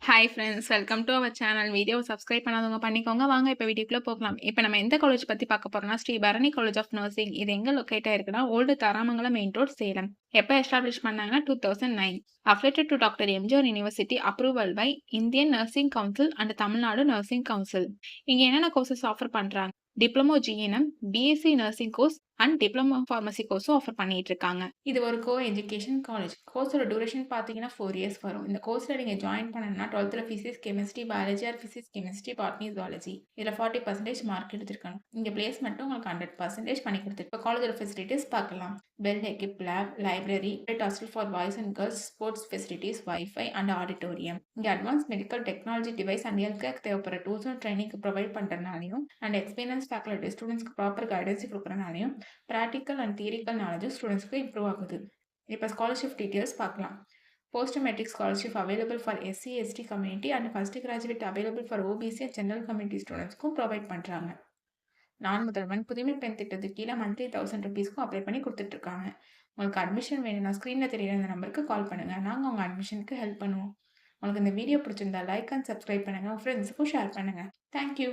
Hi friends, welcome to our channel. வீடியோவ subscribe பண்ணாதவங்க பண்ணிக்கோங்க. வாங்க இப்ப வீடியோக்குள்ள போகலாம். இப்ப நம்ம எந்த காலேஜ் பத்தி பார்க்க போறோம்னா, Sri Bharani college of nursing. இது எங்க லொக்கேட் ஆயிருக்குன்னா, old Tharamangalam main road, Salem. எப்ப எஸ்டாப்ளிஷ் பண்ணாங்கன்னா 2009. Affiliated to doctor MGR university, approval by Indian nursing council and Tamil Nadu nursing council. இங்க என்னென்ன கோர்சஸ் ஆஃபர் பண்றாங்க? Diploma GNM, BSc nursing course and diploma pharmacy கோர்ஸும் ஆஃபர் பண்ணிட்டு இருக்காங்க. இது ஒரு கோ எஜுகேஷன் காலேஜ். கோர்ஸோட டியூரேஷன் பார்த்தீங்கன்னா 4 இயர்ஸ் வரும். இந்த கோர்ஸ்ல நீங்க ஜாயின் பண்ணணும்னா 12th physics, chemistry, biology R physics, chemistry, botany, zoology இதுல 40% மார்க் எடுத்திருக்கணும். இங்க பிளேஸ்மெண்ட்டும் உங்களுக்கு 100% பண்ணி கொடுத்துருக்கு. இப்போ காலேஜோட ஃபெசிலிட்டிஸ் பார்க்கலாம். Well equipped lab, library, hostel for boys and girls, sports facilities, wifi and auditorium. இங்க advance medical technology device and health care தேவைப்படுற டூல்ஸ் அண்ட் ட்ரைனிங் ப்ரொவைட் பண்றதுனாலையும் அண்ட் எக்ஸ்பீரியன்ஸ் ஃபேக்கல்டி ஸ்டூடெண்ட்ஸ்க்கு ப்ராப்பர் கைடன்ஸ் கொடுக்கறனாலையும் practical and theoretical நாலேஜும் ஸ்டூடெண்ட்ஸ்க்கு improve ஆகுது. இப்போ scholarship details பார்க்கலாம். Post matric scholarship available for SC ST community and first graduate available for OBC and general community ஸ்டூடெண்ட்ஸ்க்கும் provide பண்ணுறாங்க. நான் முதல்வன் புதுமை பெண் திட்டத்துக்கு கீழே மந்த்லி ₹1000 அப்ளை பண்ணி கொடுத்துட்ருக்காங்க. உங்களுக்கு அட்மிஷன் வேணும்னா ஸ்க்ரீனில் தெரியுற இந்த நம்பருக்கு கால் பண்ணுங்கள். நாங்கள் உங்கள் அட்மிஷனுக்கு ஹெல்ப் பண்ணுவோம். உங்களுக்கு இந்த வீடியோ பிடிச்சிருந்தா லைக் அண்ட் சப்ஸ்கிரைப் பண்ணுங்கள். உங்கள் ஃப்ரெண்ட்ஸுக்கும் ஷேர் பண்ணுங்கள். தேங்க்யூ.